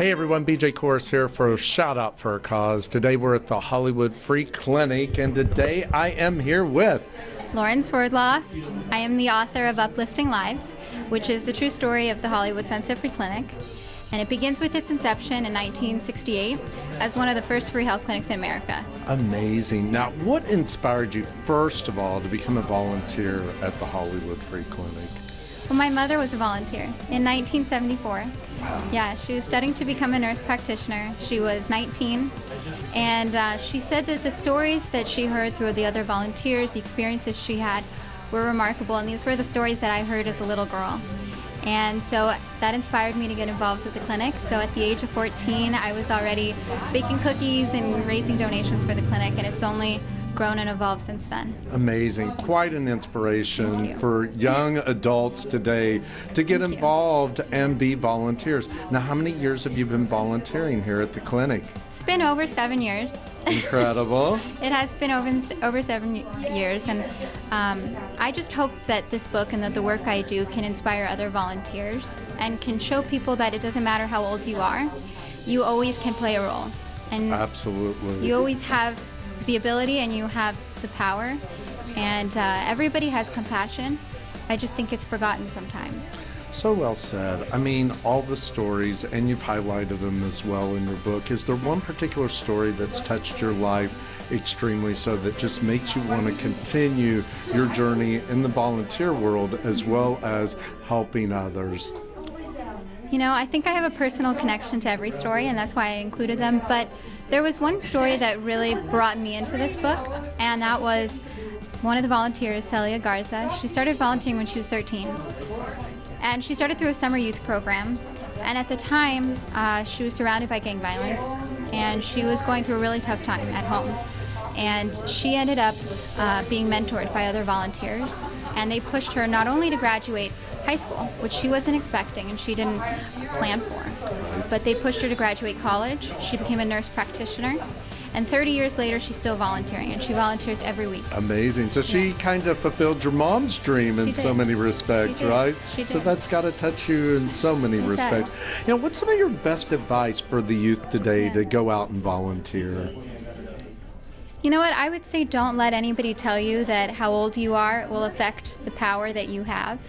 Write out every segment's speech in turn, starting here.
Hey everyone, BJ Korros here for a shout out for a cause. Today we're at the Hollywood Free Clinic, and today I am here with River Swerdloff. I am the author of Uplifting Lives, which is the true story of the Hollywood Sunset Free Clinic. And it begins with its inception in 1968 as one of the first free health clinics in America. Amazing. Now, what inspired you, first of all, to become a volunteer at the Hollywood Free Clinic? Well, my mother was a volunteer in 1974. Wow. Yeah, she was studying to become a nurse practitioner. She was 19, and she said that the stories that she heard through the other volunteers, the experiences she had, were remarkable, and these were the stories that I heard as a little girl. And so that inspired me to get involved with the clinic. So at the age of 14, I was already baking cookies and raising donations for the clinic, and it's only grown and evolved since then. Amazing. Quite an inspiration for young adults today to get involved and be volunteers. Now, how many years have you been volunteering here at the clinic? It's been over 7 years. Incredible. It has been over 7 years, and I just hope that this book and that the work I do can inspire other volunteers and can show people that it doesn't matter how old you are, you always can play a role. And absolutely. You always have the ability and you have the power, and everybody has compassion. I just think it's forgotten sometimes. So well said. I mean, all the stories, and you've highlighted them as well in your book. Is there one particular story that's touched your life extremely so that just makes you want to continue your journey in the volunteer world as well as helping others? You know, I think I have a personal connection to every story, and that's why I included them. But there was one story that really brought me into this book, and that was one of the volunteers, Celia Garza. She started volunteering when she was 13. And she started through a summer youth program. And at the time, she was surrounded by gang violence, and she was going through a really tough time at home. And she ended up being mentored by other volunteers, and they pushed her not only to graduate high school, which she wasn't expecting and she didn't plan for, but they pushed her to graduate college. She became a nurse practitioner, and 30 years later she's still volunteering, and she volunteers every week. Amazing. So she kind of fulfilled your mom's dream in so many respects, right? She did. So that's got to touch you in so many respects. You know, what's some of your best advice for the youth today to go out and volunteer? You know what? I would say don't let anybody tell you that how old you are will affect the power that you have.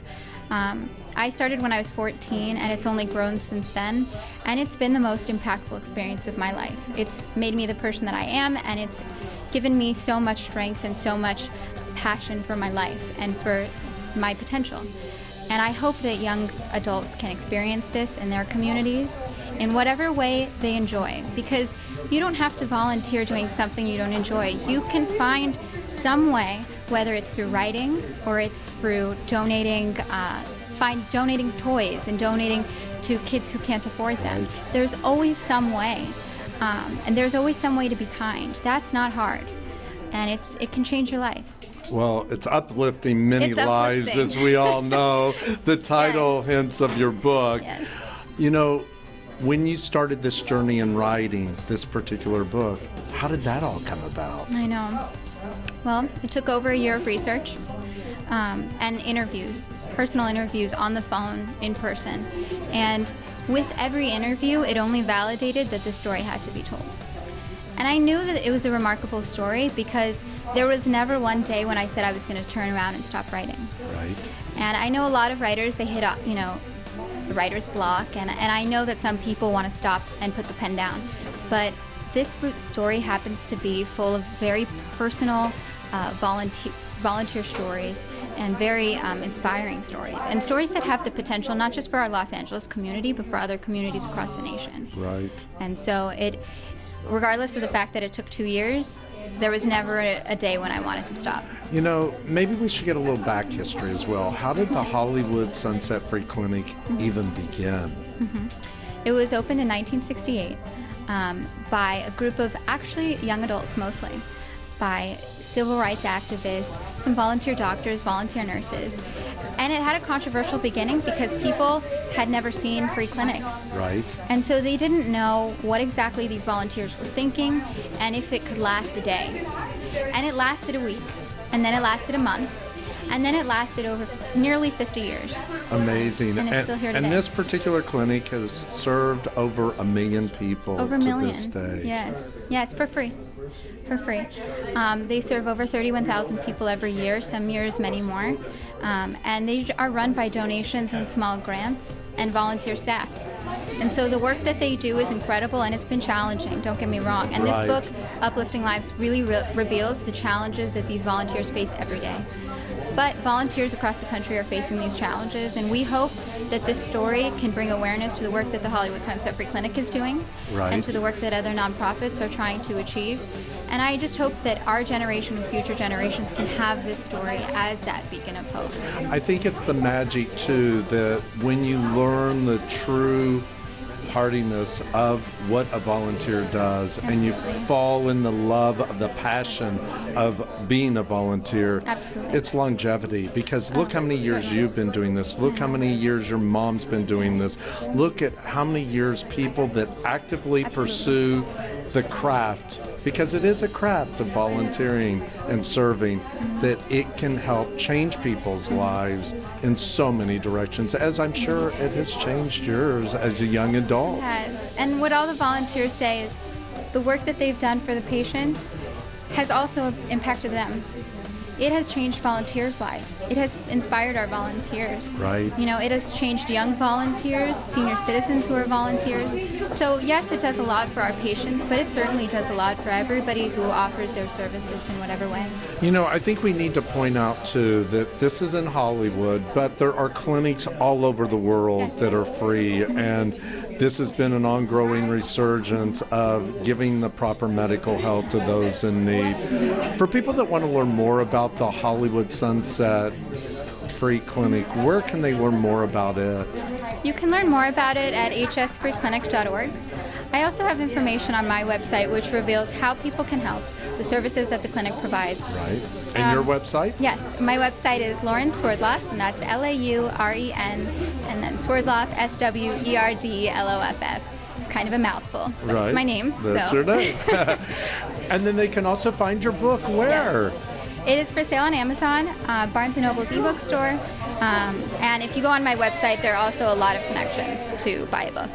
I started when I was 14, and it's only grown since then, and it's been the most impactful experience of my life. It's made me the person that I am, and it's given me so much strength and so much passion for my life and for my potential. And I hope that young adults can experience this in their communities in whatever way they enjoy, because you don't have to volunteer doing something you don't enjoy. You can find some way, whether it's through writing or it's through donating toys and donating to kids who can't afford them. Right. There's always some way, and there's always some way to be kind. That's not hard, and it can change your life. Well, it's uplifting many It's lives, uplifting. as we all know. The title hints of your book. Yes. You know, when you started this journey in writing this particular book, how did that all come about? I know. Well, it took over a year of research and interviews, personal interviews on the phone, in person. And with every interview, it only validated that the story had to be told. And I knew that it was a remarkable story because there was never one day when I said I was going to turn around and stop writing. Right. And I know a lot of writers, they hit, the writer's block, and I know that some people want to stop and put the pen down. But this story happens to be full of very personal volunteer stories and very inspiring stories, and stories that have the potential not just for our Los Angeles community, but for other communities across the nation. Right. And so regardless of the fact that it took 2 years, there was never a day when I wanted to stop. You know, maybe we should get a little back history as well. How did the Hollywood Sunset Free Clinic even begin? It was opened in 1968 by a group of actually young adults mostly, by civil rights activists, some volunteer doctors, volunteer nurses. And it had a controversial beginning because people had never seen free clinics. Right. And so they didn't know what exactly these volunteers were thinking and if it could last a day. And it lasted a week, and then it lasted a month, And then it lasted over nearly 50 years. Amazing. And it's still here today. And this particular clinic has served over 1 million people Over a to million. this day. Yes, for free. For free. They serve over 31,000 people every year, some years many more. And they are run by donations and small grants and volunteer staff. And so the work that they do is incredible, and it's been challenging, don't get me wrong. And this Right. book, Uplifting Lives, really reveals the challenges that these volunteers face every day. But volunteers across the country are facing these challenges, and we hope that this story can bring awareness to the work that the Hollywood Sunset Free Clinic is doing, Right. and to the work that other nonprofits are trying to achieve. And I just hope that our generation and future generations can have this story as that beacon of hope. I think it's the magic, too, that when you learn the true heartiness of what a volunteer does, and you Absolutely. fall in the love of the passion of being a volunteer, Absolutely. it's longevity. Because look how many years certainly. you've been doing this. Look how many years your mom's been doing this. Look at how many years people that actively Absolutely. pursue the craft, because it is a craft of volunteering and serving, that it can help change people's lives in so many directions, as I'm sure it has changed yours as a young adult. Yes. And what all the volunteers say is the work that they've done for the patients has also impacted them. It has changed volunteers' lives. It has inspired our volunteers. Right. You know, it has changed young volunteers, senior citizens who are volunteers. So yes, it does a lot for our patients, but it certainly does a lot for everybody who offers their services in whatever way. You know, I think we need to point out, too, that this is in Hollywood, but there are clinics all over the world Yes. that are free, and this has been an ongoing resurgence of giving the proper medical help to those in need. For people that want to learn more about the Hollywood Sunset Free Clinic, where can they learn more about it? You can learn more about it at hsfreeclinic.org. I also have information on my website which reveals how people can help, the services that the clinic provides. Right. And your website? Yes, my website is Lauren Swerdloff, and that's Lauren, and then Swerdloff, Swerdloff. It's kind of a mouthful, but Right. it's my name. That's so. your name. And then they can also find your book where? Yes. It is for sale on Amazon, Barnes & Noble's ebook store, and if you go on my website, there are also a lot of connections to buy a book.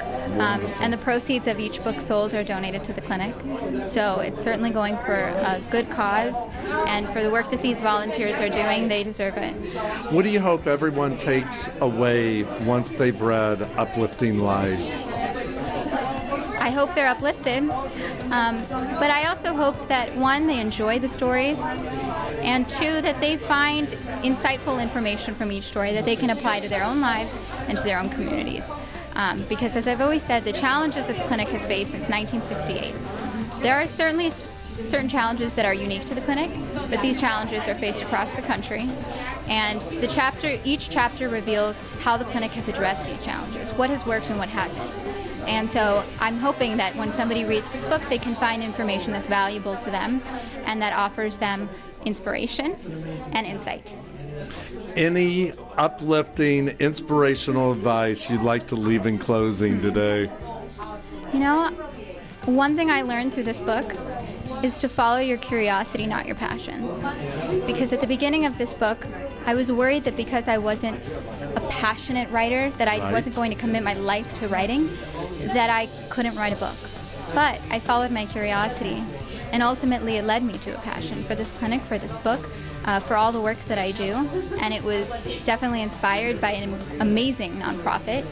And the proceeds of each book sold are donated to the clinic. So it's certainly going for a good cause, and for the work that these volunteers are doing, they deserve it. What do you hope everyone takes away once they've read Uplifting Lives? I hope they're uplifted, but I also hope that, one, they enjoy the stories, and two, that they find insightful information from each story that they can apply to their own lives and to their own communities. Because as I've always said, the challenges that the clinic has faced since 1968, there are certainly certain challenges that are unique to the clinic, but these challenges are faced across the country. And each chapter reveals how the clinic has addressed these challenges, what has worked and what hasn't. And so I'm hoping that when somebody reads this book, they can find information that's valuable to them and that offers them inspiration and insight. Any uplifting, inspirational advice you'd like to leave in closing today? You know, one thing I learned through this book is to follow your curiosity, not your passion. Because at the beginning of this book, I was worried that because I wasn't a passionate writer, that I wasn't going to commit my life to writing, that I couldn't write a book. But I followed my curiosity, and ultimately it led me to a passion for this clinic, for this book, for all the work that I do. And it was definitely inspired by an amazing nonprofit.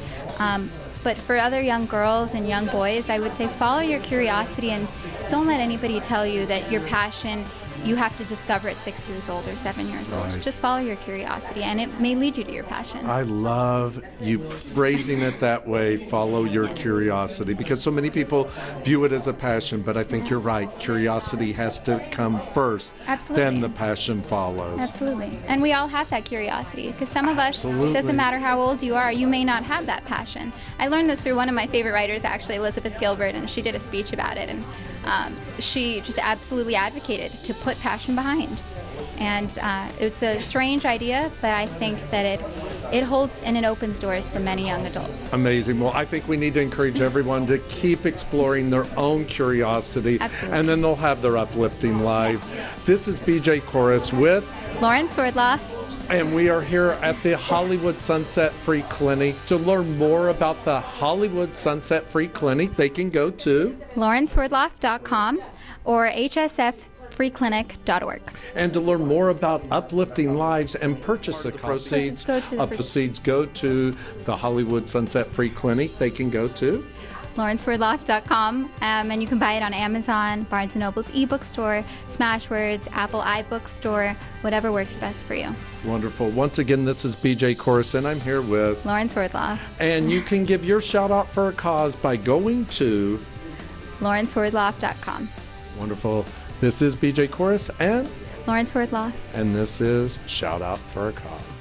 But for other young girls and young boys, I would say follow your curiosity and don't let anybody tell you that your passion, you have to discover at 6 years old or 7 years old. Right. Just follow your curiosity, and it may lead you to your passion. I love you phrasing it that way, follow your curiosity, because so many people view it as a passion, but I think you're right. Curiosity has to come first. Absolutely. Then the passion follows. Absolutely. And we all have that curiosity, because some of us, Absolutely. doesn't matter how old you are, you may not have that passion. I learned this through one of my favorite writers, actually, Elizabeth Gilbert, and she did a speech about it, and she just absolutely advocated to put passion behind. And it's a strange idea, but I think that it holds and it opens doors for many young adults. Amazing. Well, I think we need to encourage everyone to keep exploring their own curiosity, Absolutely. and then they'll have their uplifting life. This is BJ Korros with Lauren Swerdloff. And we are here at the Hollywood Sunset Free Clinic. To learn more about the Hollywood Sunset Free Clinic, they can go to Swerdloff.com or hsffreeclinic.org. And to learn more about Uplifting Lives and purchase the proceeds, proceeds go to the Hollywood Sunset Free Clinic, they can go to Swerdloff.com, and you can buy it on Amazon, Barnes & Noble's ebook store, Smashwords, Apple iBook store, whatever works best for you. Wonderful. Once again, this is BJ Korros, and I'm here with Swerdloff. And you can give your shout out for a cause by going to Swerdloff.com. Wonderful. This is BJ Korros and Swerdloff. And this is Shout Out for a Cause.